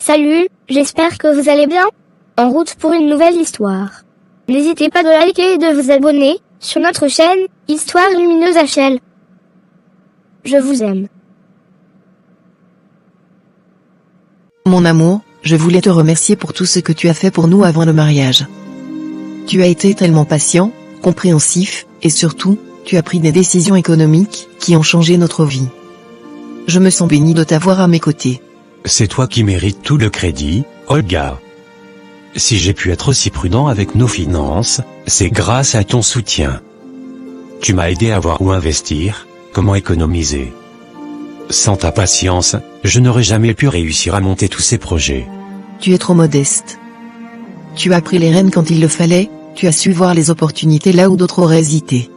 Salut, j'espère que vous allez bien. En route pour une nouvelle histoire. N'hésitez pas de liker et de vous abonner sur notre chaîne Histoire Lumineuse HL. Je vous aime. Mon amour, je voulais te remercier pour tout ce que tu as fait pour nous avant le mariage. Tu as été tellement patient, compréhensif, et surtout, tu as pris des décisions économiques qui ont changé notre vie. Je me sens béni de t'avoir à mes côtés. C'est toi qui mérites tout le crédit, Olga. Si j'ai pu être aussi prudent avec nos finances, c'est grâce à ton soutien. Tu m'as aidé à voir où investir, comment économiser. Sans ta patience, je n'aurais jamais pu réussir à monter tous ces projets. Tu es trop modeste. Tu as pris les rênes quand il le fallait, tu as su voir les opportunités là où d'autres auraient hésité.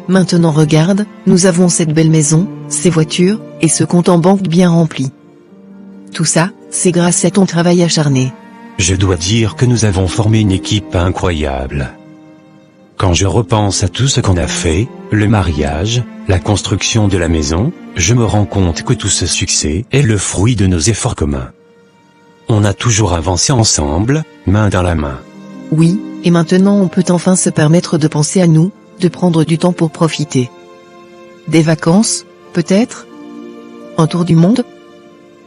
Maintenant regarde, nous avons cette belle maison, ces voitures, et ce compte en banque bien rempli. Tout ça, c'est grâce à ton travail acharné. Je dois dire que nous avons formé une équipe incroyable. Quand je repense à tout ce qu'on a fait, le mariage, la construction de la maison, je me rends compte que tout ce succès est le fruit de nos efforts communs. On a toujours avancé ensemble, main dans la main. Oui, et maintenant on peut enfin se permettre de penser à nous, de prendre du temps pour profiter. Des vacances, peut-être? Un tour du monde?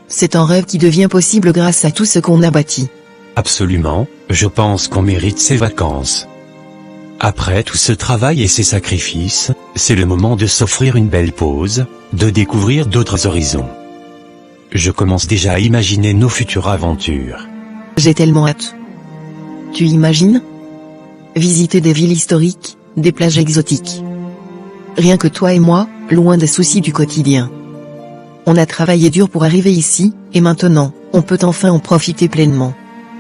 C'est un rêve qui devient possible grâce à tout ce qu'on a bâti. Absolument, je pense qu'on mérite ces vacances. Après tout ce travail et ces sacrifices, c'est le moment de s'offrir une belle pause, de découvrir d'autres horizons. Je commence déjà à imaginer nos futures aventures. J'ai tellement hâte. Tu imagines? Visiter des villes historiques, des plages exotiques. Rien que toi et moi, loin des soucis du quotidien. On a travaillé dur pour arriver ici, et maintenant, on peut enfin en profiter pleinement.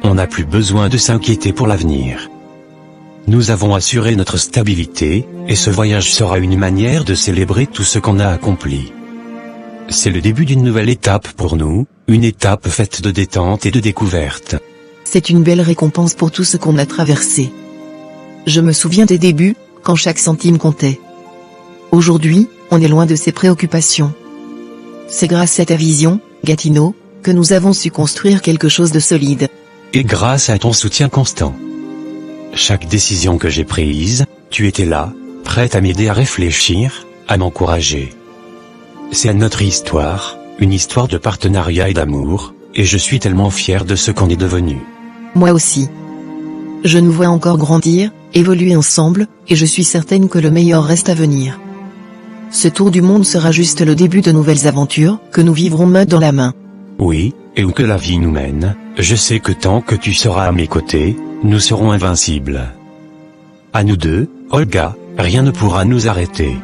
On n'a plus besoin de s'inquiéter pour l'avenir. Nous avons assuré notre stabilité, et ce voyage sera une manière de célébrer tout ce qu'on a accompli. C'est le début d'une nouvelle étape pour nous, une étape faite de détente et de découverte. C'est une belle récompense pour tout ce qu'on a traversé. Je me souviens des débuts, quand chaque centime comptait. Aujourd'hui, on est loin de ces préoccupations. C'est grâce à ta vision, Gatineau, que nous avons su construire quelque chose de solide. Et grâce à ton soutien constant. Chaque décision que j'ai prise, tu étais là, prête à m'aider à réfléchir, à m'encourager. C'est notre histoire, une histoire de partenariat et d'amour, et je suis tellement fier de ce qu'on est devenu. Moi aussi. Je nous vois encore grandir, évoluer ensemble, et je suis certaine que le meilleur reste à venir. Ce tour du monde sera juste le début de nouvelles aventures, que nous vivrons main dans la main. Oui, et où que la vie nous mène, je sais que tant que tu seras à mes côtés, nous serons invincibles. À nous deux, Olga, rien ne pourra nous arrêter.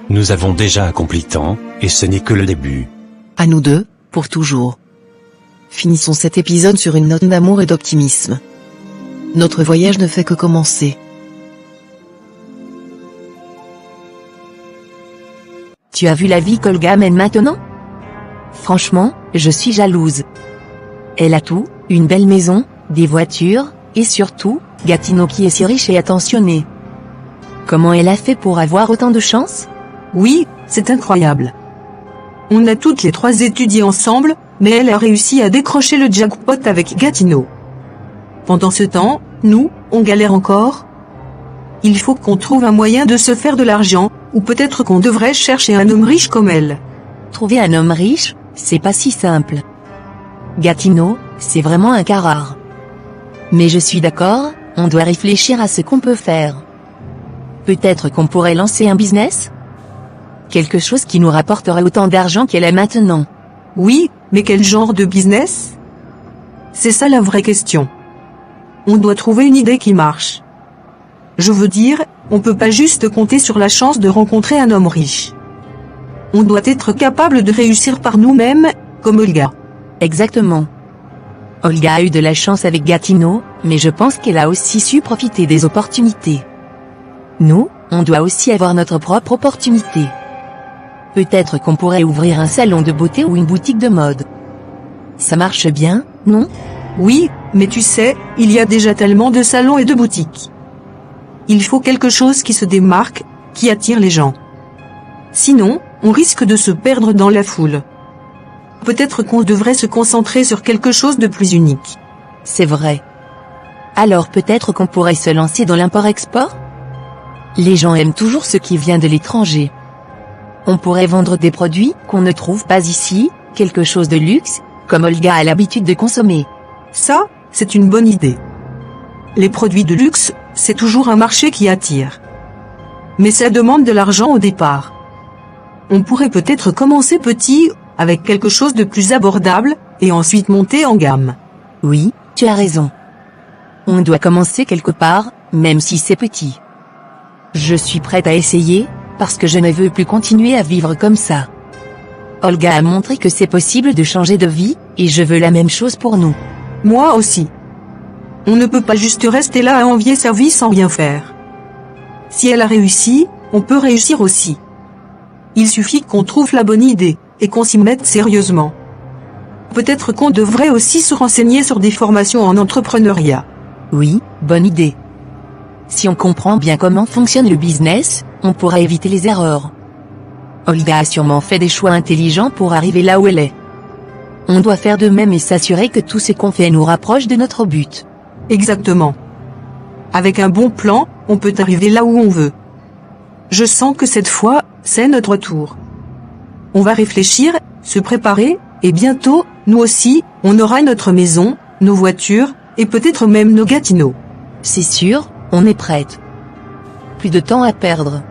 Nous avons déjà accompli tant, et ce n'est que le début. À nous deux, pour toujours. Finissons cet épisode sur une note d'amour et d'optimisme. Notre voyage ne fait que commencer. Tu as vu la vie qu'Olga mène maintenant? Franchement, je suis jalouse. Elle a tout, une belle maison, des voitures, et surtout, Gatineau qui est si riche et attentionné. Comment elle a fait pour avoir autant de chance? Oui, c'est incroyable. On a toutes les trois étudié ensemble, mais elle a réussi à décrocher le jackpot avec Gatineau. Pendant ce temps, nous, on galère encore. Il faut qu'on trouve un moyen de se faire de l'argent, ou peut-être qu'on devrait chercher un homme riche comme elle. Trouver un homme riche, c'est pas si simple. Gatineau, c'est vraiment un cas rare. Mais je suis d'accord, on doit réfléchir à ce qu'on peut faire. Peut-être qu'on pourrait lancer un business? Quelque chose qui nous rapporterait autant d'argent qu'elle a maintenant. Oui, mais quel genre de business? C'est ça la vraie question. On doit trouver une idée qui marche. Je veux dire, on peut pas juste compter sur la chance de rencontrer un homme riche. On doit être capable de réussir par nous-mêmes, comme Olga. Exactement. Olga a eu de la chance avec Gatineau, mais je pense qu'elle a aussi su profiter des opportunités. Nous, on doit aussi avoir notre propre opportunité. Peut-être qu'on pourrait ouvrir un salon de beauté ou une boutique de mode. Ça marche bien, non? Oui, mais tu sais, il y a déjà tellement de salons et de boutiques. Il faut quelque chose qui se démarque, qui attire les gens. Sinon, on risque de se perdre dans la foule. Peut-être qu'on devrait se concentrer sur quelque chose de plus unique. C'est vrai. Alors peut-être qu'on pourrait se lancer dans l'import-export? Les gens aiment toujours ce qui vient de l'étranger. On pourrait vendre des produits qu'on ne trouve pas ici, quelque chose de luxe, comme Olga a l'habitude de consommer. Ça, c'est une bonne idée. Les produits de luxe, c'est toujours un marché qui attire. Mais ça demande de l'argent au départ. On pourrait peut-être commencer petit, avec quelque chose de plus abordable, et ensuite monter en gamme. Oui, tu as raison. On doit commencer quelque part, même si c'est petit. Je suis prête à essayer, parce que je ne veux plus continuer à vivre comme ça. Olga a montré que c'est possible de changer de vie, et je veux la même chose pour nous. Moi aussi. On ne peut pas juste rester là à envier sa vie sans rien faire. Si elle a réussi, on peut réussir aussi. Il suffit qu'on trouve la bonne idée, et qu'on s'y mette sérieusement. Peut-être qu'on devrait aussi se renseigner sur des formations en entrepreneuriat. Oui, bonne idée. Si on comprend bien comment fonctionne le business, on pourra éviter les erreurs. Olga a sûrement fait des choix intelligents pour arriver là où elle est. On doit faire de même et s'assurer que tout ce qu'on fait nous rapproche de notre but. Exactement. Avec un bon plan, on peut arriver là où on veut. Je sens que cette fois, c'est notre tour. On va réfléchir, se préparer, et bientôt, nous aussi, on aura notre maison, nos voitures, et peut-être même nos Gatineaux. C'est sûr, on est prête. Plus de temps à perdre.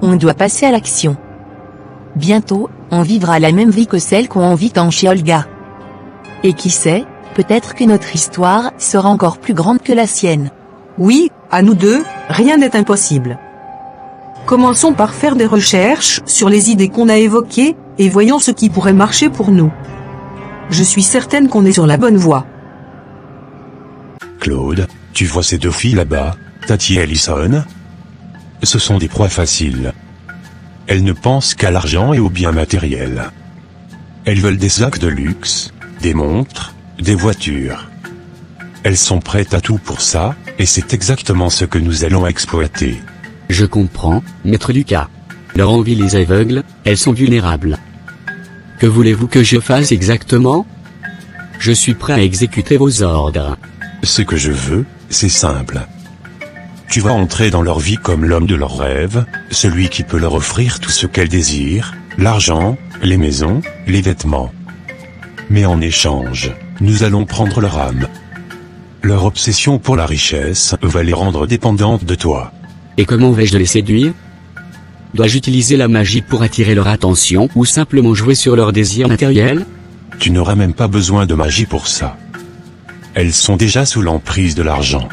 On doit passer à l'action. Bientôt, on vivra la même vie que celle qu'on vit tant chez Olga. Et qui sait, peut-être que notre histoire sera encore plus grande que la sienne. Oui, à nous deux, rien n'est impossible. Commençons par faire des recherches sur les idées qu'on a évoquées, et voyons ce qui pourrait marcher pour nous. Je suis certaine qu'on est sur la bonne voie. Claude, tu vois ces deux filles là-bas, Tati et Allison? Ce sont des proies faciles. Elles ne pensent qu'à l'argent et aux biens matériels. Elles veulent des sacs de luxe, des montres, des voitures. Elles sont prêtes à tout pour ça, et c'est exactement ce que nous allons exploiter. Je comprends, maître Lucas. Leur envie les aveugle, elles sont vulnérables. Que voulez-vous que je fasse exactement? Je suis prêt à exécuter vos ordres. Ce que je veux, c'est simple. Tu vas entrer dans leur vie comme l'homme de leurs rêves, celui qui peut leur offrir tout ce qu'elles désirent, l'argent, les maisons, les vêtements. Mais en échange, nous allons prendre leur âme. Leur obsession pour la richesse va les rendre dépendantes de toi. Et comment vais-je les séduire? Dois-je utiliser la magie pour attirer leur attention ou simplement jouer sur leurs désirs matériels? Tu n'auras même pas besoin de magie pour ça. Elles sont déjà sous l'emprise de l'argent.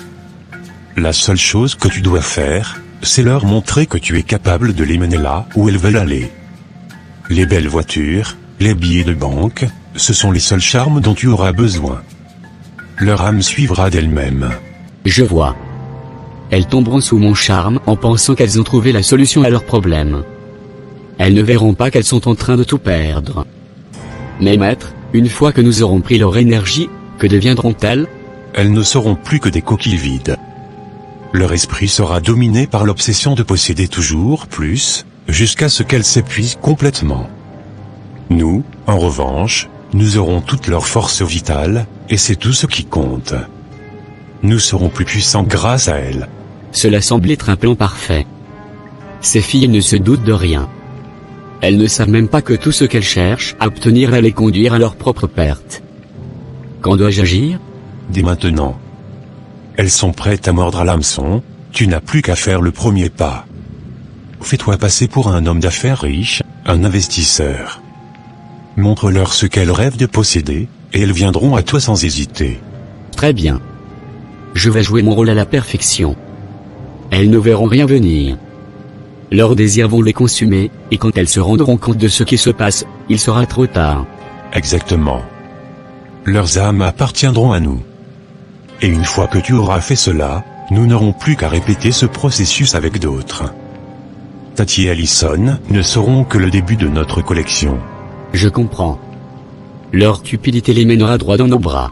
La seule chose que tu dois faire, c'est leur montrer que tu es capable de les mener là où elles veulent aller. Les belles voitures, les billets de banque, ce sont les seuls charmes dont tu auras besoin. Leur âme suivra d'elle-même. Je vois. Elles tomberont sous mon charme en pensant qu'elles ont trouvé la solution à leurs problèmes. Elles ne verront pas qu'elles sont en train de tout perdre. Mais maître, une fois que nous aurons pris leur énergie, que deviendront-elles? Elles ne seront plus que des coquilles vides. Leur esprit sera dominé par l'obsession de posséder toujours plus, jusqu'à ce qu'elles s'épuisent complètement. Nous, en revanche, nous aurons toute leur force vitale, et c'est tout ce qui compte. Nous serons plus puissants grâce à elles. Cela semble être un plan parfait. Ces filles ne se doutent de rien. Elles ne savent même pas que tout ce qu'elles cherchent à obtenir va les conduire à leur propre perte. Quand dois-je agir? Dès maintenant. Elles sont prêtes à mordre à l'hameçon, tu n'as plus qu'à faire le premier pas. Fais-toi passer pour un homme d'affaires riche, un investisseur. Montre-leur ce qu'elles rêvent de posséder, et elles viendront à toi sans hésiter. Très bien. Je vais jouer mon rôle à la perfection. Elles ne verront rien venir. Leurs désirs vont les consumer, et quand elles se rendront compte de ce qui se passe, il sera trop tard. Exactement. Leurs âmes appartiendront à nous. Et une fois que tu auras fait cela, nous n'aurons plus qu'à répéter ce processus avec d'autres. Tati et Allison ne seront que le début de notre collection. Je comprends. Leur cupidité les mènera droit dans nos bras.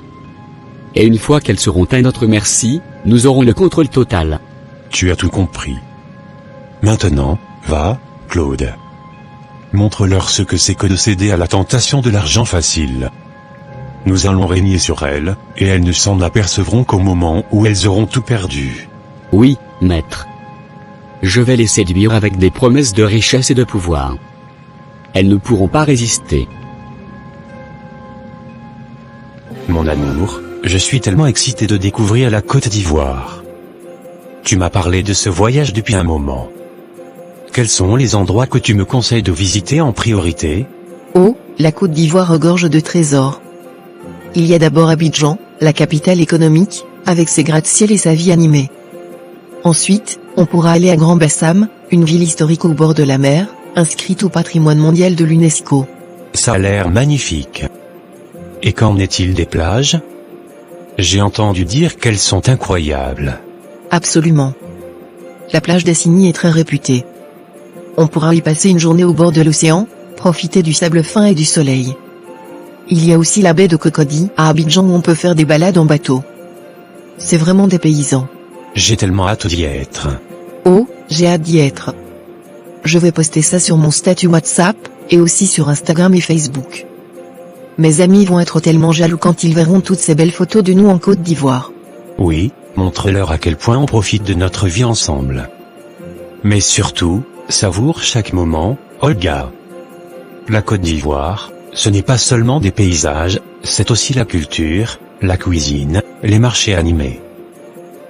Et une fois qu'elles seront à notre merci, nous aurons le contrôle total. Tu as tout compris. Maintenant, va, Claude. Montre-leur ce que c'est que de céder à la tentation de l'argent facile. Nous allons régner sur elles, et elles ne s'en apercevront qu'au moment où elles auront tout perdu. Oui, maître. Je vais les séduire avec des promesses de richesse et de pouvoir. Elles ne pourront pas résister. Mon amour, je suis tellement excité de découvrir la Côte d'Ivoire. Tu m'as parlé de ce voyage depuis un moment. Quels sont les endroits que tu me conseilles de visiter en priorité? Oh, la Côte d'Ivoire regorge de trésors. Il y a d'abord Abidjan, la capitale économique, avec ses gratte-ciel et sa vie animée. Ensuite, on pourra aller à Grand Bassam, une ville historique au bord de la mer, inscrite au patrimoine mondial de l'UNESCO. Ça a l'air magnifique. Et qu'en est-il des plages? J'ai entendu dire qu'elles sont incroyables. Absolument. La plage d'Assigny est très réputée. On pourra y passer une journée au bord de l'océan, profiter du sable fin et du soleil. Il y a aussi la baie de Cocody, à Abidjan, où on peut faire des balades en bateau. C'est vraiment dépaysant. J'ai tellement hâte d'y être. Oh, j'ai hâte d'y être. Je vais poster ça sur mon statut WhatsApp, et aussi sur Instagram et Facebook. Mes amis vont être tellement jaloux quand ils verront toutes ces belles photos de nous en Côte d'Ivoire. Oui, montre-leur à quel point on profite de notre vie ensemble. Mais surtout, savoure chaque moment, Olga. La Côte d'Ivoire, ce n'est pas seulement des paysages, c'est aussi la culture, la cuisine, les marchés animés.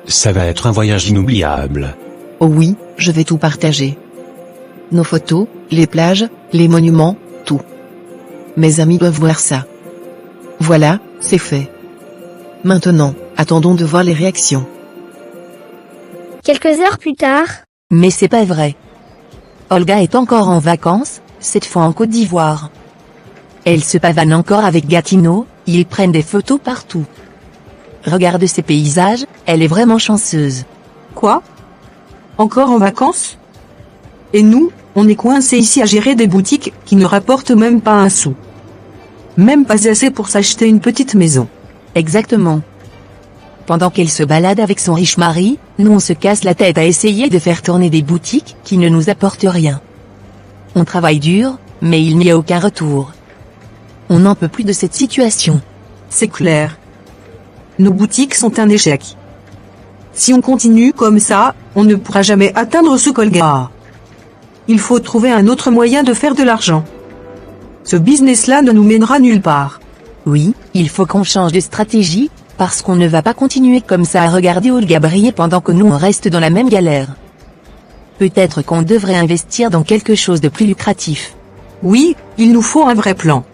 Ça va être un voyage inoubliable. Oh oui, je vais tout partager. Nos photos, les plages, les monuments, tout. Mes amis doivent voir ça. Voilà, c'est fait. Maintenant, attendons de voir les réactions. Quelques heures plus tard, Mais c'est pas vrai. Olga est encore en vacances, cette fois en Côte d'Ivoire. Elle se pavane encore avec Gatineau, ils prennent des photos partout. Regarde ces paysages, elle est vraiment chanceuse. Quoi? Encore en vacances? Et nous, on est coincés ici à gérer des boutiques qui ne rapportent même pas un sou. Même pas assez pour s'acheter une petite maison. Exactement. Pendant qu'elle se balade avec son riche mari, nous on se casse la tête à essayer de faire tourner des boutiques qui ne nous apportent rien. On travaille dur, mais il n'y a aucun retour. On n'en peut plus de cette situation. C'est clair. Nos boutiques sont un échec. Si on continue comme ça, on ne pourra jamais atteindre ce qu'Olga a. Il faut trouver un autre moyen de faire de l'argent. Ce business-là ne nous mènera nulle part. Oui, il faut qu'on change de stratégie, parce qu'on ne va pas continuer comme ça à regarder Olga briller pendant que nous on reste dans la même galère. Peut-être qu'on devrait investir dans quelque chose de plus lucratif. Oui, il nous faut un vrai plan.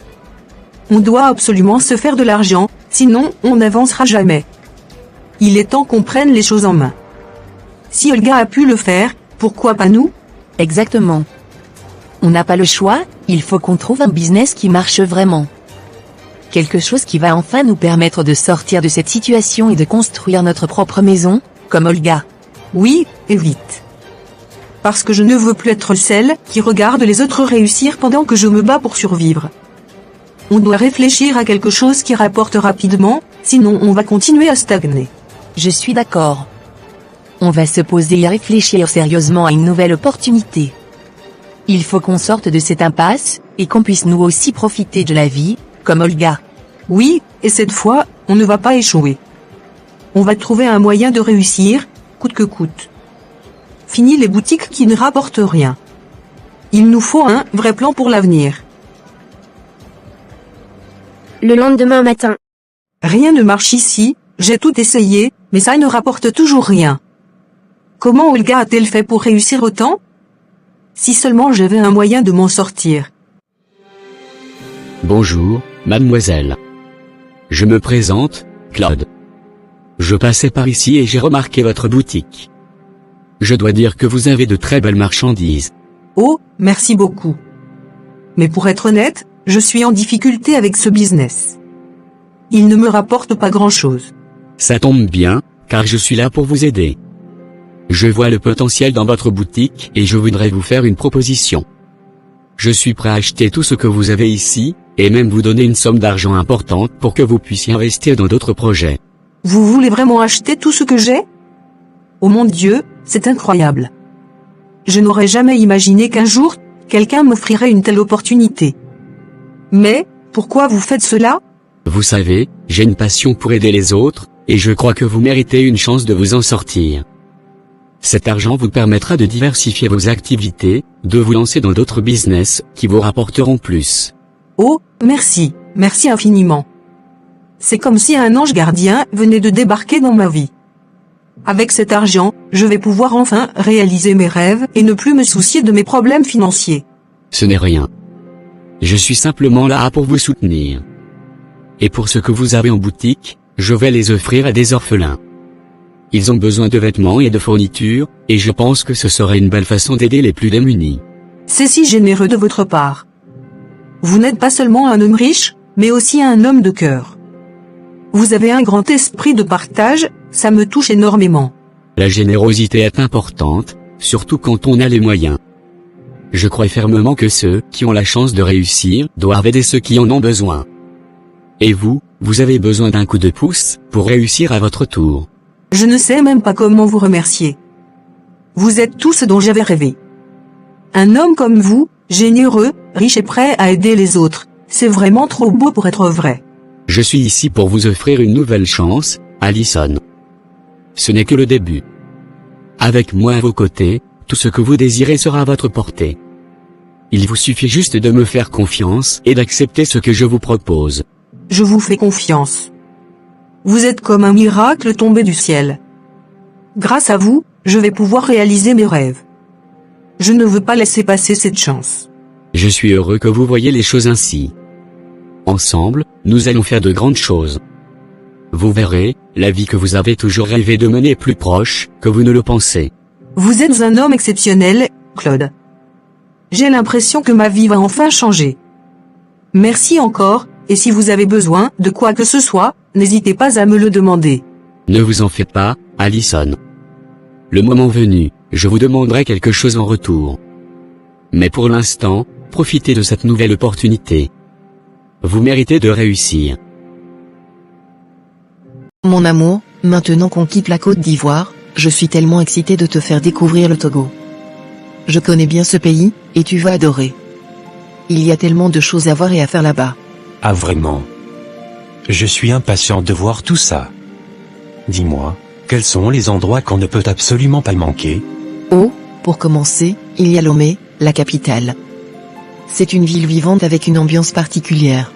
On doit absolument se faire de l'argent, sinon on n'avancera jamais. Il est temps qu'on prenne les choses en main. Si Olga a pu le faire, pourquoi pas nous? Exactement. On n'a pas le choix, il faut qu'on trouve un business qui marche vraiment. Quelque chose qui va enfin nous permettre de sortir de cette situation et de construire notre propre maison, comme Olga. Oui, et vite. Parce que je ne veux plus être celle qui regarde les autres réussir pendant que je me bats pour survivre. On doit réfléchir à quelque chose qui rapporte rapidement, sinon on va continuer à stagner. Je suis d'accord. On va se poser et réfléchir sérieusement à une nouvelle opportunité. Il faut qu'on sorte de cette impasse, et qu'on puisse nous aussi profiter de la vie, comme Olga. Oui, et cette fois, on ne va pas échouer. On va trouver un moyen de réussir, coûte que coûte. Fini les boutiques qui ne rapportent rien. Il nous faut un vrai plan pour l'avenir. le lendemain matin. Rien ne marche ici, j'ai tout essayé, mais ça ne rapporte toujours rien. Comment Olga a-t-elle fait pour réussir autant? Si seulement j'avais un moyen de m'en sortir. Bonjour, mademoiselle. Je me présente, Claude. Je passais par ici et j'ai remarqué votre boutique. Je dois dire que vous avez de très belles marchandises. Oh, merci beaucoup. Mais pour être honnête, je suis en difficulté avec ce business. Il ne me rapporte pas grand-chose. Ça tombe bien, car je suis là pour vous aider. Je vois le potentiel dans votre boutique et je voudrais vous faire une proposition. Je suis prêt à acheter tout ce que vous avez ici, et même vous donner une somme d'argent importante pour que vous puissiez investir dans d'autres projets. Vous voulez vraiment acheter tout ce que j'ai? Oh mon Dieu, c'est incroyable. Je n'aurais jamais imaginé qu'un jour, quelqu'un m'offrirait une telle opportunité. Mais, pourquoi vous faites cela? Vous savez, j'ai une passion pour aider les autres, et je crois que vous méritez une chance de vous en sortir. Cet argent vous permettra de diversifier vos activités, de vous lancer dans d'autres business qui vous rapporteront plus. Oh, merci, merci infiniment. C'est comme si un ange gardien venait de débarquer dans ma vie. Avec cet argent, je vais pouvoir enfin réaliser mes rêves et ne plus me soucier de mes problèmes financiers. Ce n'est rien. Je suis simplement là pour vous soutenir. Et pour ce que vous avez en boutique, je vais les offrir à des orphelins. Ils ont besoin de vêtements et de fournitures, et je pense que ce serait une belle façon d'aider les plus démunis. C'est si généreux de votre part. Vous n'êtes pas seulement un homme riche, mais aussi un homme de cœur. Vous avez un grand esprit de partage, ça me touche énormément. La générosité est importante, surtout quand on a les moyens. Je crois fermement que ceux qui ont la chance de réussir doivent aider ceux qui en ont besoin. Et vous, vous avez besoin d'un coup de pouce pour réussir à votre tour. Je ne sais même pas comment vous remercier. Vous êtes tout ce dont j'avais rêvé. Un homme comme vous, généreux, riche et prêt à aider les autres, c'est vraiment trop beau pour être vrai. Je suis ici pour vous offrir une nouvelle chance, Allison. Ce n'est que le début. Avec moi à vos côtés, tout ce que vous désirez sera à votre portée. Il vous suffit juste de me faire confiance et d'accepter ce que je vous propose. Je vous fais confiance. Vous êtes comme un miracle tombé du ciel. Grâce à vous, je vais pouvoir réaliser mes rêves. Je ne veux pas laisser passer cette chance. Je suis heureux que vous voyiez les choses ainsi. Ensemble, nous allons faire de grandes choses. Vous verrez, la vie que vous avez toujours rêvé de mener est plus proche que vous ne le pensez. Vous êtes un homme exceptionnel, Claude. J'ai l'impression que ma vie va enfin changer. Merci encore, et si vous avez besoin de quoi que ce soit, n'hésitez pas à me le demander. Ne vous en faites pas, Allison. Le moment venu, je vous demanderai quelque chose en retour. Mais pour l'instant, profitez de cette nouvelle opportunité. Vous méritez de réussir. Mon amour, maintenant qu'on quitte la Côte d'Ivoire, je suis tellement excité de te faire découvrir le Togo. Je connais bien ce pays, et tu vas adorer. Il y a tellement de choses à voir et à faire là-bas. Ah vraiment? Je suis impatient de voir tout ça. Dis-moi, quels sont les endroits qu'on ne peut absolument pas manquer? Oh, pour commencer, il y a Lomé, la capitale. C'est une ville vivante avec une ambiance particulière.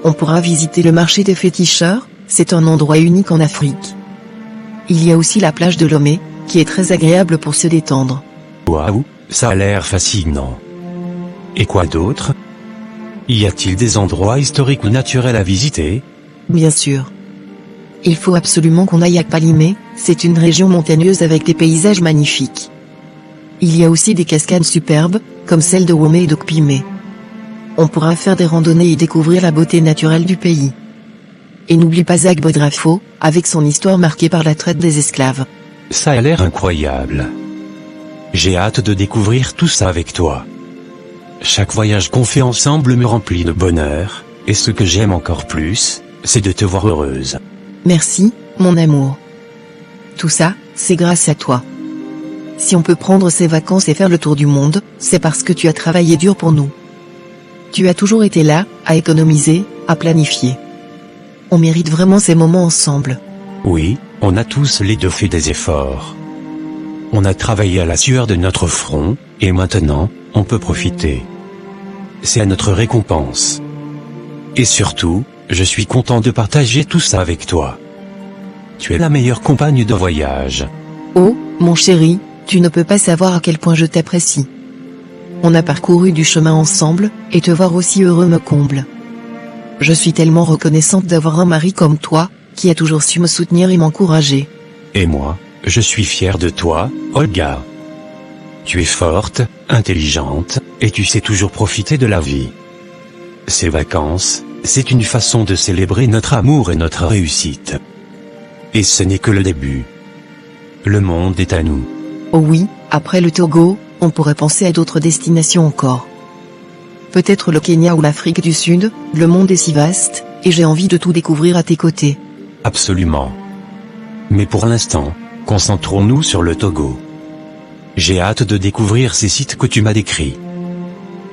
On pourra visiter le marché des féticheurs, c'est un endroit unique en Afrique. Il y a aussi la plage de Lomé, qui est très agréable pour se détendre. Waouh, ça a l'air fascinant. Et quoi d'autre? Y a-t-il des endroits historiques ou naturels à visiter? Bien sûr. Il faut absolument qu'on aille à Palimé, c'est une région montagneuse avec des paysages magnifiques. Il y a aussi des cascades superbes, comme celle de Womé et d'Okpimé. On pourra faire des randonnées et découvrir la beauté naturelle du pays. Et n'oublie pas Agbodrafo, avec son histoire marquée par la traite des esclaves. Ça a l'air incroyable. J'ai hâte de découvrir tout ça avec toi. Chaque voyage qu'on fait ensemble me remplit de bonheur, et ce que j'aime encore plus, c'est de te voir heureuse. Merci, mon amour. Tout ça, c'est grâce à toi. Si on peut prendre ses vacances et faire le tour du monde, c'est parce que tu as travaillé dur pour nous. Tu as toujours été là, à économiser, à planifier. On mérite vraiment ces moments ensemble. Oui, on a tous les deux fait des efforts. On a travaillé à la sueur de notre front, et maintenant, on peut profiter. C'est à notre récompense. Et surtout, je suis content de partager tout ça avec toi. Tu es la meilleure compagne de voyage. Oh, mon chéri, tu ne peux pas savoir à quel point je t'apprécie. On a parcouru du chemin ensemble, et te voir aussi heureux me comble. Je suis tellement reconnaissante d'avoir un mari comme toi, qui a toujours su me soutenir et m'encourager. Et moi, je suis fier de toi, Olga. Tu es forte, intelligente, et tu sais toujours profiter de la vie. Ces vacances, c'est une façon de célébrer notre amour et notre réussite. Et ce n'est que le début. Le monde est à nous. Oh oui, après le Togo, on pourrait penser à d'autres destinations encore. Peut-être le Kenya ou l'Afrique du Sud, le monde est si vaste, et j'ai envie de tout découvrir à tes côtés. Absolument. Mais pour l'instant, concentrons-nous sur le Togo. J'ai hâte de découvrir ces sites que tu m'as décrits.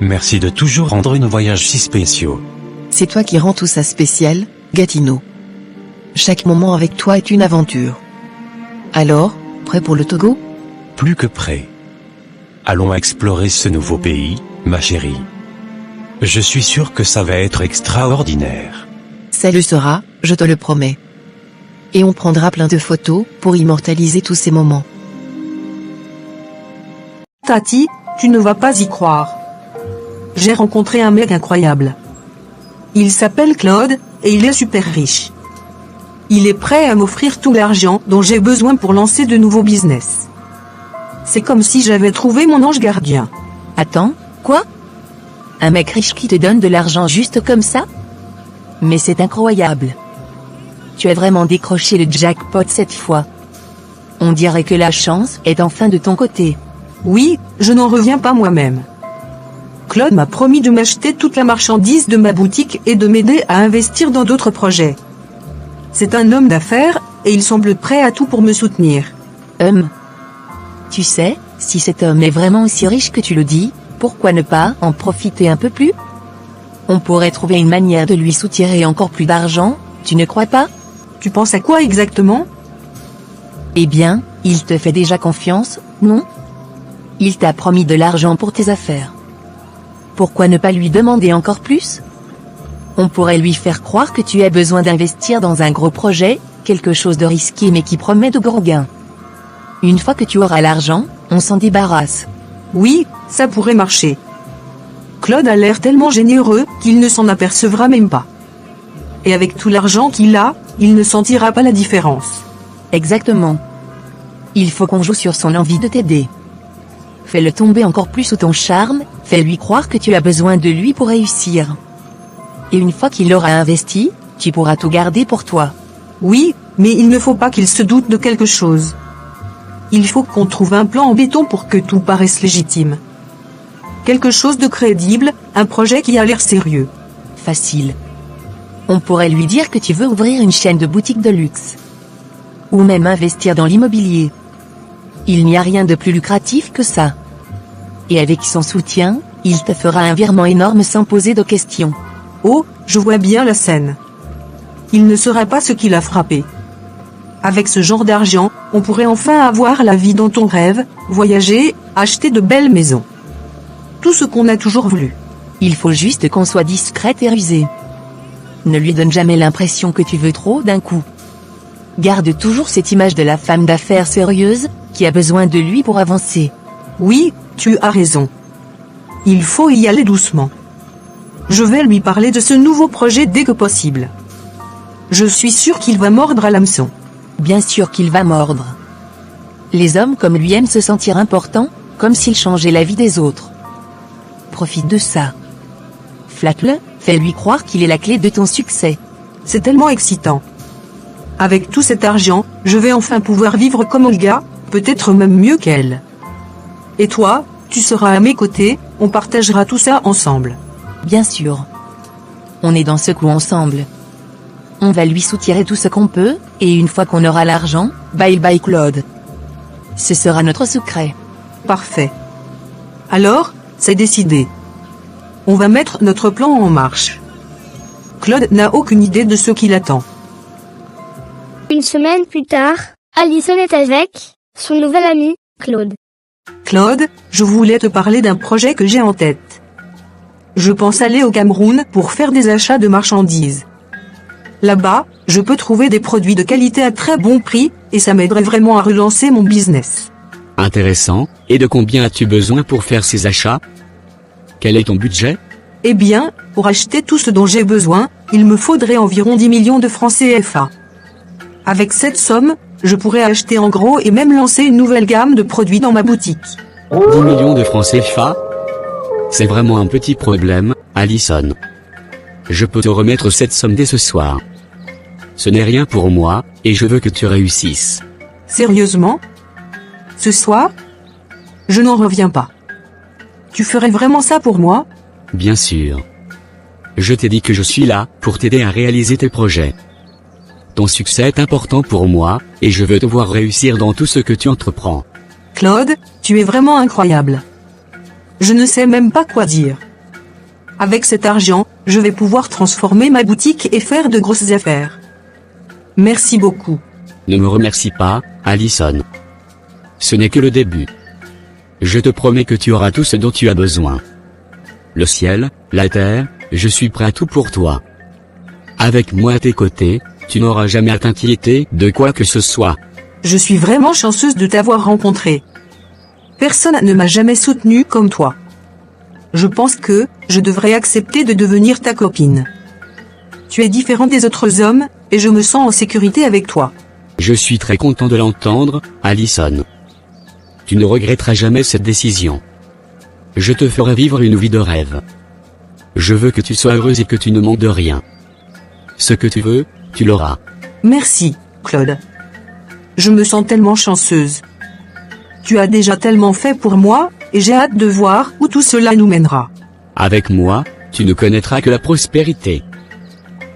Merci de toujours rendre nos voyages si spéciaux. C'est toi qui rends tout ça spécial, Gatineau. Chaque moment avec toi est une aventure. Alors, prêt pour le Togo? Plus que prêt. Allons explorer ce nouveau pays, ma chérie. Je suis sûr que ça va être extraordinaire. Ça le sera, je te le promets. Et on prendra plein de photos pour immortaliser tous ces moments. Tati, tu ne vas pas y croire. J'ai rencontré un mec incroyable. Il s'appelle Claude, et il est super riche. Il est prêt à m'offrir tout l'argent dont j'ai besoin pour lancer de nouveaux business. C'est comme si j'avais trouvé mon ange gardien. Attends, quoi? Un mec riche qui te donne de l'argent juste comme ça? Mais c'est incroyable. Tu as vraiment décroché le jackpot cette fois. On dirait que la chance est enfin de ton côté. Oui, je n'en reviens pas moi-même. Claude m'a promis de m'acheter toute la marchandise de ma boutique et de m'aider à investir dans d'autres projets. C'est un homme d'affaires, et il semble prêt à tout pour me soutenir. Tu sais, si cet homme est vraiment aussi riche que tu le dis, pourquoi ne pas en profiter un peu plus? On pourrait trouver une manière de lui soutirer encore plus d'argent, tu ne crois pas? Tu penses à quoi exactement? Eh bien, il te fait déjà confiance, non? Il t'a promis de l'argent pour tes affaires. Pourquoi ne pas lui demander encore plus? On pourrait lui faire croire que tu as besoin d'investir dans un gros projet, quelque chose de risqué mais qui promet de gros gains. Une fois que tu auras l'argent, on s'en débarrasse. Oui, ça pourrait marcher. Claude a l'air tellement généreux qu'il ne s'en apercevra même pas. Et avec tout l'argent qu'il a, il ne sentira pas la différence. Exactement. Il faut qu'on joue sur son envie de t'aider. Fais-le tomber encore plus sous ton charme, fais-lui croire que tu as besoin de lui pour réussir. Et une fois qu'il aura investi, tu pourras tout garder pour toi. Oui, mais il ne faut pas qu'il se doute de quelque chose. Il faut qu'on trouve un plan en béton pour que tout paraisse légitime. Quelque chose de crédible, un projet qui a l'air sérieux. Facile. On pourrait lui dire que tu veux ouvrir une chaîne de boutiques de luxe. Ou même investir dans l'immobilier. Il n'y a rien de plus lucratif que ça. Et avec son soutien, il te fera un virement énorme sans poser de questions. Oh, je vois bien la scène. Il ne saura pas ce qui l'a frappé. Avec ce genre d'argent, on pourrait enfin avoir la vie dont on rêve, voyager, acheter de belles maisons. Tout ce qu'on a toujours voulu. Il faut juste qu'on soit discrète et rusée. Ne lui donne jamais l'impression que tu veux trop d'un coup. Garde toujours cette image de la femme d'affaires sérieuse, qui a besoin de lui pour avancer. Oui, tu as raison. Il faut y aller doucement. Je vais lui parler de ce nouveau projet dès que possible. Je suis sûr qu'il va mordre à l'hameçon. Bien sûr qu'il va mordre. Les hommes comme lui aiment se sentir importants, comme s'il changeait la vie des autres. Profite de ça. Flatte-le, fais-lui croire qu'il est la clé de ton succès. C'est tellement excitant. Avec tout cet argent, je vais enfin pouvoir vivre comme Olga, peut-être même mieux qu'elle. Et toi, tu seras à mes côtés, on partagera tout ça ensemble. Bien sûr. On est dans ce coup ensemble. On va lui soutirer tout ce qu'on peut, et une fois qu'on aura l'argent, bye bye Claude. Ce sera notre secret. Parfait. Alors, c'est décidé. On va mettre notre plan en marche. Claude n'a aucune idée de ce qui l'attend. Une semaine plus tard, Alison est avec son nouvel ami, Claude. Claude, je voulais te parler d'un projet que j'ai en tête. Je pense aller au Cameroun pour faire des achats de marchandises. Là-bas, je peux trouver des produits de qualité à très bon prix, et ça m'aiderait vraiment à relancer mon business. Intéressant, et de combien as-tu besoin pour faire ces achats? Quel est ton budget? Eh bien, pour acheter tout ce dont j'ai besoin, il me faudrait environ 10 millions de francs CFA. Avec cette somme, je pourrais acheter en gros et même lancer une nouvelle gamme de produits dans ma boutique. 10 millions de francs CFA? C'est vraiment un petit problème, Alison. Je peux te remettre cette somme dès ce soir. Ce n'est rien pour moi, et je veux que tu réussisses. Sérieusement? Ce soir? Je n'en reviens pas. Tu ferais vraiment ça pour moi? Bien sûr. Je t'ai dit que je suis là, pour t'aider à réaliser tes projets. Ton succès est important pour moi, et je veux te voir réussir dans tout ce que tu entreprends. Claude, tu es vraiment incroyable. Je ne sais même pas quoi dire. Avec cet argent, je vais pouvoir transformer ma boutique et faire de grosses affaires. Merci beaucoup. Ne me remercie pas, Allison. Ce n'est que le début. Je te promets que tu auras tout ce dont tu as besoin. Le ciel, la terre, je suis prêt à tout pour toi. Avec moi à tes côtés, tu n'auras jamais à t'inquiéter de quoi que ce soit. Je suis vraiment chanceuse de t'avoir rencontré. Personne ne m'a jamais soutenue comme toi. Je pense que je devrais accepter de devenir ta copine. Tu es différent des autres hommes, et je me sens en sécurité avec toi. Je suis très content de l'entendre, Allison. Tu ne regretteras jamais cette décision. Je te ferai vivre une vie de rêve. Je veux que tu sois heureuse et que tu ne manques de rien. Ce que tu veux, tu l'auras. Merci, Claude. Je me sens tellement chanceuse. Tu as déjà tellement fait pour moi, et j'ai hâte de voir où tout cela nous mènera. Avec moi, tu ne connaîtras que la prospérité.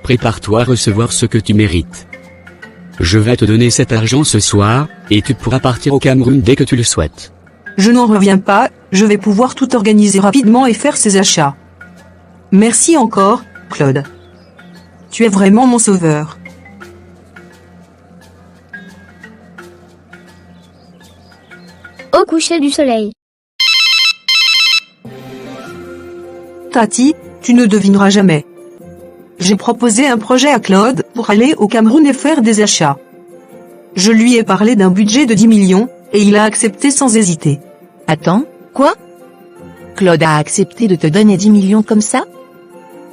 Prépare-toi à recevoir ce que tu mérites. Je vais te donner cet argent ce soir, et tu pourras partir au Cameroun dès que tu le souhaites. Je n'en reviens pas, je vais pouvoir tout organiser rapidement et faire ces achats. Merci encore, Claude. Tu es vraiment mon sauveur. Au coucher du soleil. Tati, tu ne devineras jamais. J'ai proposé un projet à Claude pour aller au Cameroun et faire des achats. Je lui ai parlé d'un budget de 10 millions, et il a accepté sans hésiter. Attends, quoi? Claude a accepté de te donner 10 millions comme ça?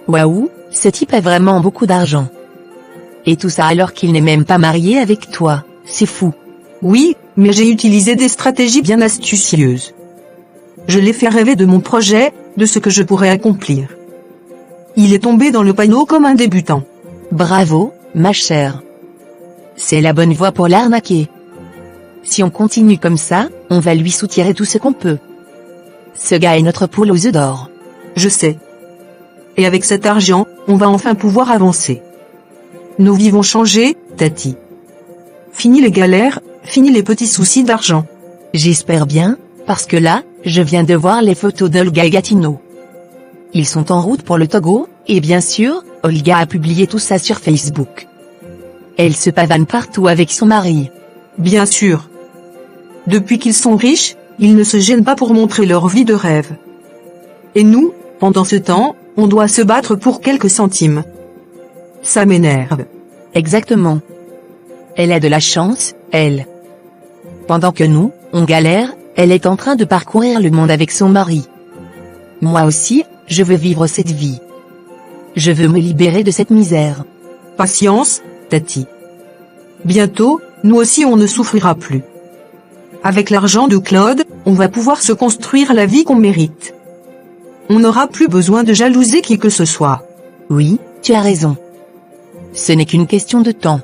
Waouh, ce type a vraiment beaucoup d'argent. Et tout ça alors qu'il n'est même pas marié avec toi, c'est fou. Oui, mais j'ai utilisé des stratégies bien astucieuses. Je l'ai fait rêver de mon projet, de ce que je pourrais accomplir. Il est tombé dans le panneau comme un débutant. Bravo, ma chère. C'est la bonne voie pour l'arnaquer. Si on continue comme ça, on va lui soutirer tout ce qu'on peut. Ce gars est notre poule aux œufs d'or. Je sais. Et avec cet argent, on va enfin pouvoir avancer. Nos vies vont changer, Tati. Fini les galères, fini les petits soucis d'argent. J'espère bien, parce que là, je viens de voir les photos d'Olga et Gatineau. Ils sont en route pour le Togo, et bien sûr, Olga a publié tout ça sur Facebook. Elle se pavane partout avec son mari. Bien sûr. Depuis qu'ils sont riches, ils ne se gênent pas pour montrer leur vie de rêve. Et nous, pendant ce temps, on doit se battre pour quelques centimes. Ça m'énerve. Exactement. Elle a de la chance, elle. Pendant que nous, on galère, elle est en train de parcourir le monde avec son mari. Moi aussi, je veux vivre cette vie. Je veux me libérer de cette misère. Patience, Tati. Bientôt, nous aussi on ne souffrira plus. Avec l'argent de Claude, on va pouvoir se construire la vie qu'on mérite. On n'aura plus besoin de jalouser qui que ce soit. Oui, tu as raison. Ce n'est qu'une question de temps.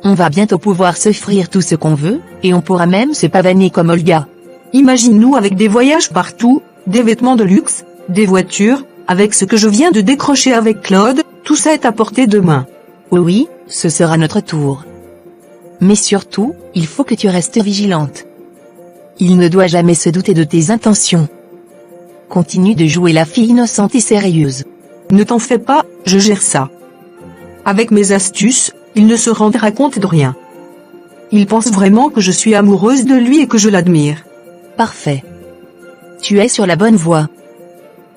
On va bientôt pouvoir s'offrir tout ce qu'on veut, et on pourra même se pavaner comme Olga. Imagine-nous avec des voyages partout, des vêtements de luxe, des voitures, avec ce que je viens de décrocher avec Claude, tout ça est à portée de main. Oui, ce sera notre tour. Mais surtout, il faut que tu restes vigilante. Il ne doit jamais se douter de tes intentions. Continue de jouer la fille innocente et sérieuse. Ne t'en fais pas, je gère ça. Avec mes astuces, il ne se rendra compte de rien. Il pense vraiment que je suis amoureuse de lui et que je l'admire. Parfait. Tu es sur la bonne voie.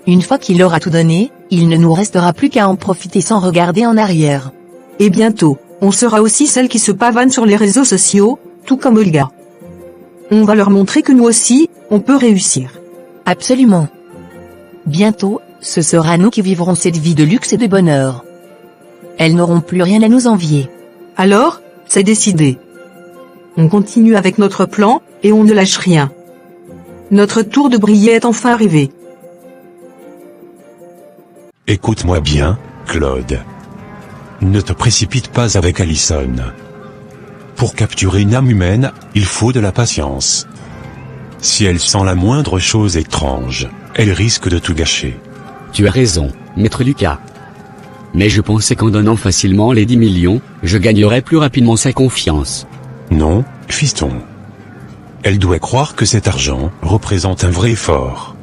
Une fois qu'il aura tout donné, il ne nous restera plus qu'à en profiter sans regarder en arrière. Et bientôt, on sera aussi celle qui se pavane sur les réseaux sociaux, tout comme Olga. On va leur montrer que nous aussi, on peut réussir. Absolument. Bientôt, ce sera nous qui vivrons cette vie de luxe et de bonheur. Elles n'auront plus rien à nous envier. Alors, c'est décidé. On continue avec notre plan, et on ne lâche rien. Notre tour de briller est enfin arrivé. Écoute-moi bien, Claude. Ne te précipite pas avec Allison. Pour capturer une âme humaine, il faut de la patience. Si elle sent la moindre chose étrange, elle risque de tout gâcher. Tu as raison, maître Lucas. Mais je pensais qu'en donnant facilement les 10 millions, je gagnerais plus rapidement sa confiance. Non, fiston. Elle doit croire que cet argent représente un vrai effort.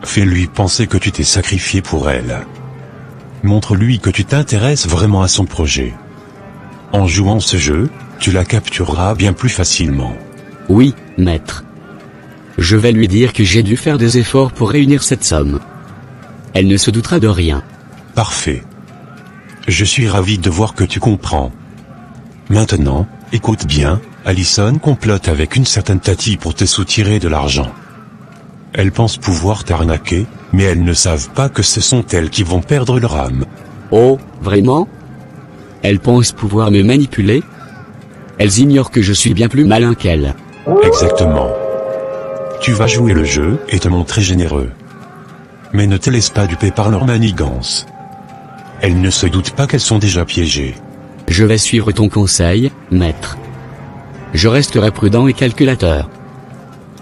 Fais-lui penser que tu t'es sacrifié pour elle. Montre-lui que tu t'intéresses vraiment à son projet. En jouant ce jeu, tu la captureras bien plus facilement. Oui, maître. Je vais lui dire que j'ai dû faire des efforts pour réunir cette somme. Elle ne se doutera de rien. Parfait. Je suis ravi de voir que tu comprends. Maintenant, écoute bien, Allison complote avec une certaine Tati pour te soutirer de l'argent. Elles pensent pouvoir t'arnaquer, mais elles ne savent pas que ce sont elles qui vont perdre leur âme. Oh, vraiment? Elles pensent pouvoir me manipuler? Elles ignorent que je suis bien plus malin qu'elles. Exactement. Tu vas jouer le jeu et te montrer généreux. Mais ne te laisse pas duper par leur manigance. Elles ne se doutent pas qu'elles sont déjà piégées. Je vais suivre ton conseil, maître. Je resterai prudent et calculateur.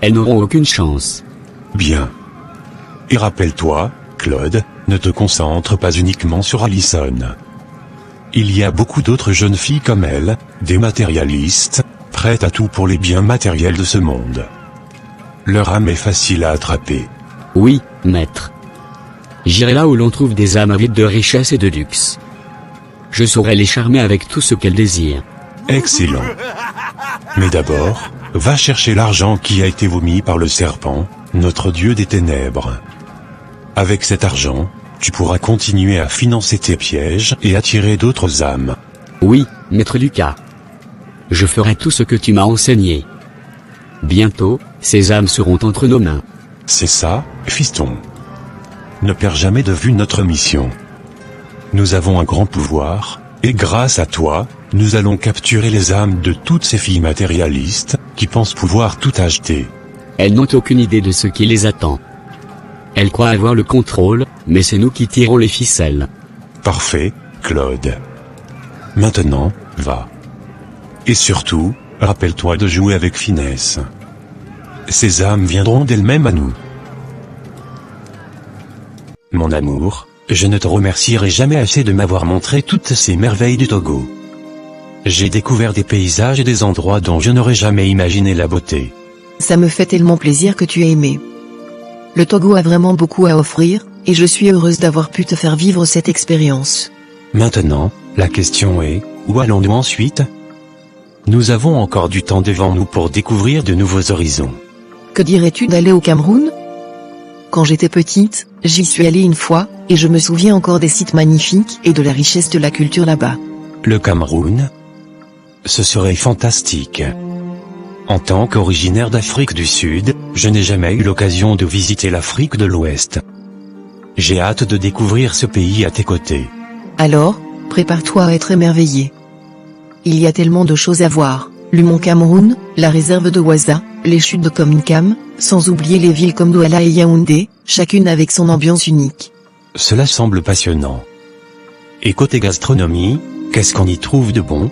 Elles n'auront aucune chance. Bien. Et rappelle-toi, Claude, ne te concentre pas uniquement sur Allison. Il y a beaucoup d'autres jeunes filles comme elle, des matérialistes, prêtes à tout pour les biens matériels de ce monde. Leur âme est facile à attraper. Oui, maître. J'irai là où l'on trouve des âmes avides de richesse et de luxe. Je saurai les charmer avec tout ce qu'elles désirent. Excellent. Mais d'abord, va chercher l'argent qui a été vomi par le serpent, notre dieu des ténèbres. Avec cet argent, tu pourras continuer à financer tes pièges et attirer d'autres âmes. Oui, maître Lucas. Je ferai tout ce que tu m'as enseigné. Bientôt, ces âmes seront entre nos mains. C'est ça, fiston. Ne perds jamais de vue notre mission. Nous avons un grand pouvoir, et grâce à toi, nous allons capturer les âmes de toutes ces filles matérialistes, qui pensent pouvoir tout acheter. Elles n'ont aucune idée de ce qui les attend. Elles croient avoir le contrôle, mais c'est nous qui tirons les ficelles. Parfait, Claude. Maintenant, va. Et surtout, rappelle-toi de jouer avec finesse. Ces âmes viendront d'elles-mêmes à nous. Mon amour, je ne te remercierai jamais assez de m'avoir montré toutes ces merveilles du Togo. J'ai découvert des paysages et des endroits dont je n'aurais jamais imaginé la beauté. Ça me fait tellement plaisir que tu aies aimé. Le Togo a vraiment beaucoup à offrir, et je suis heureuse d'avoir pu te faire vivre cette expérience. Maintenant, la question est, où allons-nous ensuite? Nous avons encore du temps devant nous pour découvrir de nouveaux horizons. Que dirais-tu d'aller au Cameroun? Quand j'étais petite, j'y suis allée une fois, et je me souviens encore des sites magnifiques et de la richesse de la culture là-bas. Le Cameroun? Ce serait fantastique. En tant qu'originaire d'Afrique du Sud, je n'ai jamais eu l'occasion de visiter l'Afrique de l'Ouest. J'ai hâte de découvrir ce pays à tes côtés. Alors, prépare-toi à être émerveillé. Il y a tellement de choses à voir. Le mont Cameroun, la réserve de Ouaza, les chutes de Komkam, sans oublier les villes comme Douala et Yaoundé, chacune avec son ambiance unique. Cela semble passionnant. Et côté gastronomie, qu'est-ce qu'on y trouve de bon?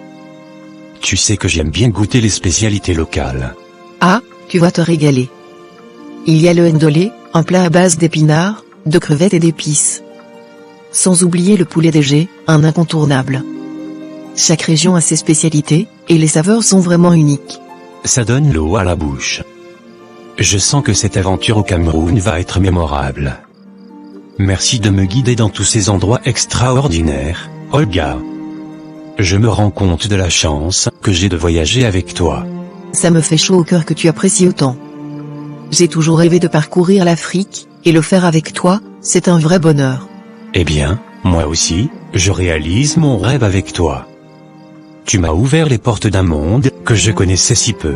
Tu sais que j'aime bien goûter les spécialités locales. Ah, tu vas te régaler. Il y a le ndolé, un plat à base d'épinards, de crevettes et d'épices. Sans oublier le poulet DG, un incontournable. Chaque région a ses spécialités, et les saveurs sont vraiment uniques. Ça donne l'eau à la bouche. Je sens que cette aventure au Cameroun va être mémorable. Merci de me guider dans tous ces endroits extraordinaires, Olga. Je me rends compte de la chance que j'ai de voyager avec toi. Ça me fait chaud au cœur que tu apprécies autant. J'ai toujours rêvé de parcourir l'Afrique, et le faire avec toi, c'est un vrai bonheur. Eh bien, moi aussi, je réalise mon rêve avec toi. Tu m'as ouvert les portes d'un monde que je connaissais si peu.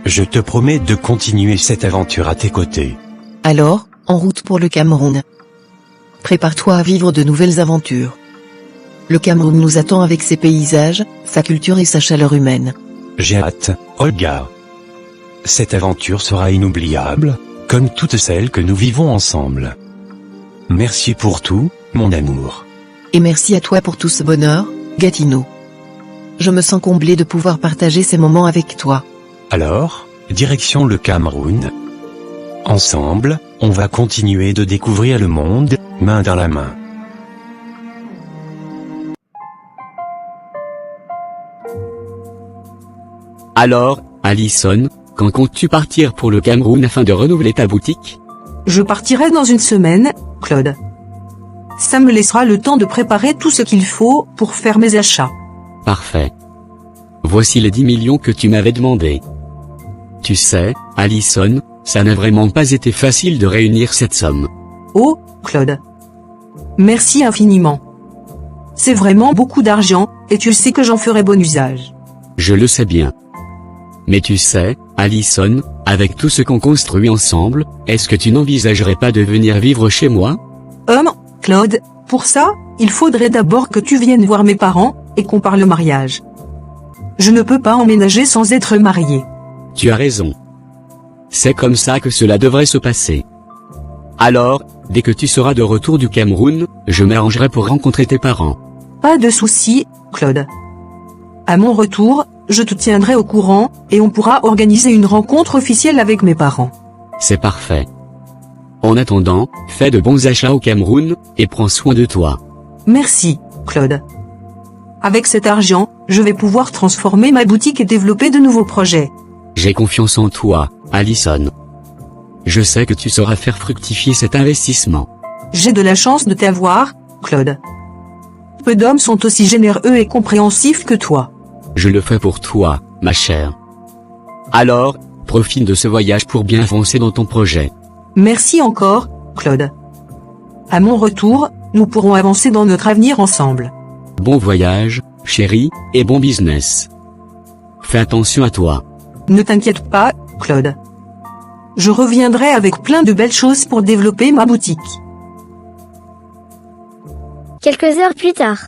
Je te promets de continuer cette aventure à tes côtés. Alors, en route pour le Cameroun. Prépare-toi à vivre de nouvelles aventures. Le Cameroun nous attend avec ses paysages, sa culture et sa chaleur humaine. J'ai hâte, Olga. Cette aventure sera inoubliable, comme toutes celles que nous vivons ensemble. Merci pour tout, mon amour. Et merci à toi pour tout ce bonheur, Gatineau. Je me sens comblé de pouvoir partager ces moments avec toi. Alors, direction le Cameroun. Ensemble, on va continuer de découvrir le monde, main dans la main. Alors, Allison, quand comptes-tu partir pour le Cameroun afin de renouveler ta boutique? Je partirai dans une semaine, Claude. Ça me laissera le temps de préparer tout ce qu'il faut pour faire mes achats. Parfait. Voici les 10 millions que tu m'avais demandé. Tu sais, Allison, ça n'a vraiment pas été facile de réunir cette somme. Oh, Claude. Merci infiniment. C'est vraiment beaucoup d'argent, et tu sais que j'en ferai bon usage. Je le sais bien. Mais tu sais, Allison, avec tout ce qu'on construit ensemble, est-ce que tu n'envisagerais pas de venir vivre chez moi? Claude, pour ça, il faudrait d'abord que tu viennes voir mes parents, et qu'on parle mariage. Je ne peux pas emménager sans être marié. Tu as raison. C'est comme ça que cela devrait se passer. Alors, dès que tu seras de retour du Cameroun, je m'arrangerai pour rencontrer tes parents. Pas de souci, Claude. À mon retour, je te tiendrai au courant, et on pourra organiser une rencontre officielle avec mes parents. C'est parfait. En attendant, fais de bons achats au Cameroun, et prends soin de toi. Merci, Claude. Avec cet argent, je vais pouvoir transformer ma boutique et développer de nouveaux projets. J'ai confiance en toi, Allison. Je sais que tu sauras faire fructifier cet investissement. J'ai de la chance de t'avoir, Claude. Peu d'hommes sont aussi généreux et compréhensifs que toi. Je le fais pour toi, ma chère. Alors, profite de ce voyage pour bien avancer dans ton projet. Merci encore, Claude. À mon retour, nous pourrons avancer dans notre avenir ensemble. Bon voyage, chérie, et bon business. Fais attention à toi. Ne t'inquiète pas, Claude. Je reviendrai avec plein de belles choses pour développer ma boutique. Quelques heures plus tard.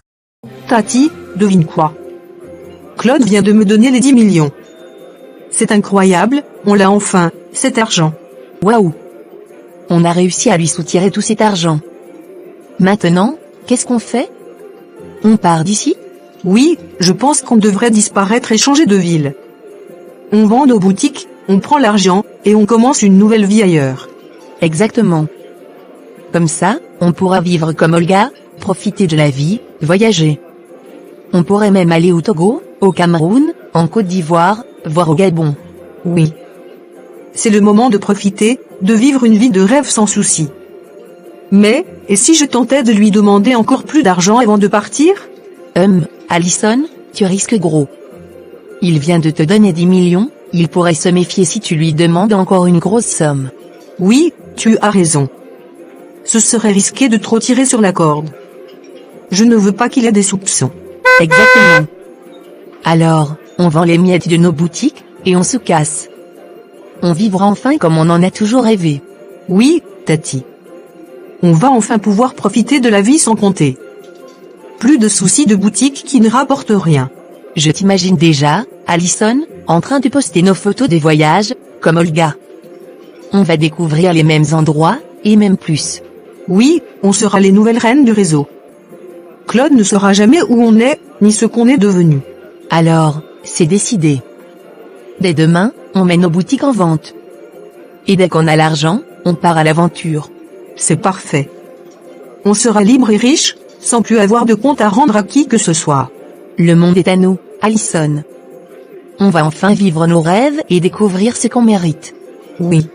Tati, devine quoi? Claude vient de me donner les 10 millions. C'est incroyable, on l'a enfin, cet argent. Waouh! On a réussi à lui soutirer tout cet argent. Maintenant, qu'est-ce qu'on fait? On part d'ici? Oui, je pense qu'on devrait disparaître et changer de ville. On vend nos boutiques, on prend l'argent, et on commence une nouvelle vie ailleurs. Exactement. Comme ça, on pourra vivre comme Olga, profiter de la vie, voyager. On pourrait même aller au Togo, au Cameroun, en Côte d'Ivoire, voire au Gabon. Oui. C'est le moment de profiter, de vivre une vie de rêve sans souci. Mais, et si je tentais de lui demander encore plus d'argent avant de partir? Allison, tu risques gros. Il vient de te donner 10 millions, il pourrait se méfier si tu lui demandes encore une grosse somme. Oui, tu as raison. Ce serait risqué de trop tirer sur la corde. Je ne veux pas qu'il ait des soupçons. Exactement. Alors, on vend les miettes de nos boutiques, et on se casse. On vivra enfin comme on en a toujours rêvé. Oui, Tati. On va enfin pouvoir profiter de la vie sans compter. Plus de soucis de boutique qui ne rapportent rien. Je t'imagine déjà, Allison, en train de poster nos photos des voyages, comme Olga. On va découvrir les mêmes endroits, et même plus. Oui, on sera les nouvelles reines du réseau. Claude ne saura jamais où on est, ni ce qu'on est devenu. Alors, c'est décidé. Dès demain, on met nos boutiques en vente. Et dès qu'on a l'argent, on part à l'aventure. C'est parfait. On sera libre et riche, sans plus avoir de compte à rendre à qui que ce soit. Le monde est à nous, Allison. On va enfin vivre nos rêves et découvrir ce qu'on mérite. Oui.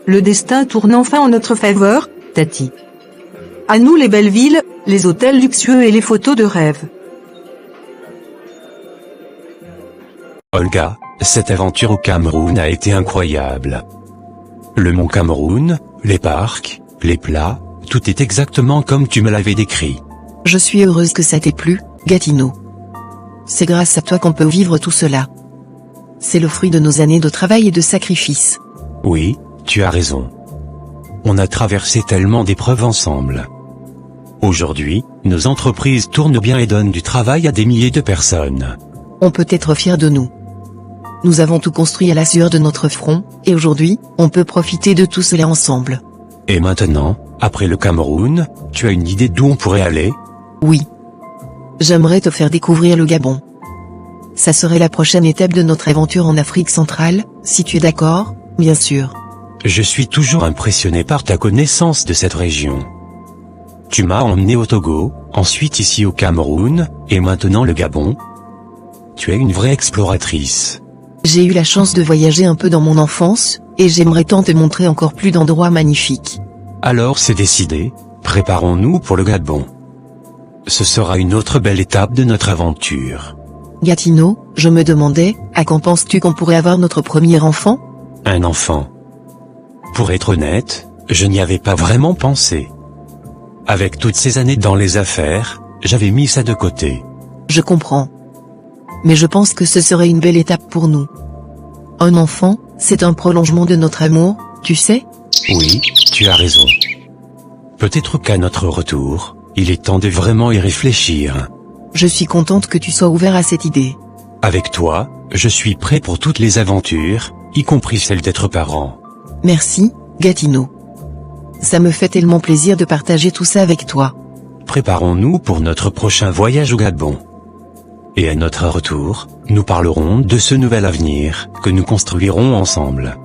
Le destin tourne enfin en notre faveur, Tati. À nous les belles villes, les hôtels luxueux et les photos de rêve. Olga, cette aventure au Cameroun a été incroyable. Le mont Cameroun, les parcs, les plats, tout est exactement comme tu me l'avais décrit. Je suis heureuse que ça t'ait plu, Gatineau. C'est grâce à toi qu'on peut vivre tout cela. C'est le fruit de nos années de travail et de sacrifice. Oui, tu as raison. On a traversé tellement d'épreuves ensemble. Aujourd'hui, nos entreprises tournent bien et donnent du travail à des milliers de personnes. On peut être fier de nous. Nous avons tout construit à la sueur de notre front, et aujourd'hui, on peut profiter de tout cela ensemble. Et maintenant, après le Cameroun, tu as une idée d'où on pourrait aller? Oui. J'aimerais te faire découvrir le Gabon. Ça serait la prochaine étape de notre aventure en Afrique centrale, si tu es d'accord, bien sûr. Je suis toujours impressionné par ta connaissance de cette région. Tu m'as emmené au Togo, ensuite ici au Cameroun, et maintenant le Gabon. Tu es une vraie exploratrice. J'ai eu la chance de voyager un peu dans mon enfance, et j'aimerais tant te montrer encore plus d'endroits magnifiques. Alors c'est décidé, préparons-nous pour le Gabon. Ce sera une autre belle étape de notre aventure. Gatineau, je me demandais, à quand penses-tu qu'on pourrait avoir notre premier enfant? Un enfant. Pour être honnête, je n'y avais pas vraiment pensé. Avec toutes ces années dans les affaires, j'avais mis ça de côté. Je comprends. Mais je pense que ce serait une belle étape pour nous. Un enfant, c'est un prolongement de notre amour, tu sais? Oui, tu as raison. Peut-être qu'à notre retour, il est temps de vraiment y réfléchir. Je suis contente que tu sois ouvert à cette idée. Avec toi, je suis prêt pour toutes les aventures, y compris celle d'être parent. Merci, Gatineau. Ça me fait tellement plaisir de partager tout ça avec toi. Préparons-nous pour notre prochain voyage au Gabon. Et à notre retour, nous parlerons de ce nouvel avenir que nous construirons ensemble.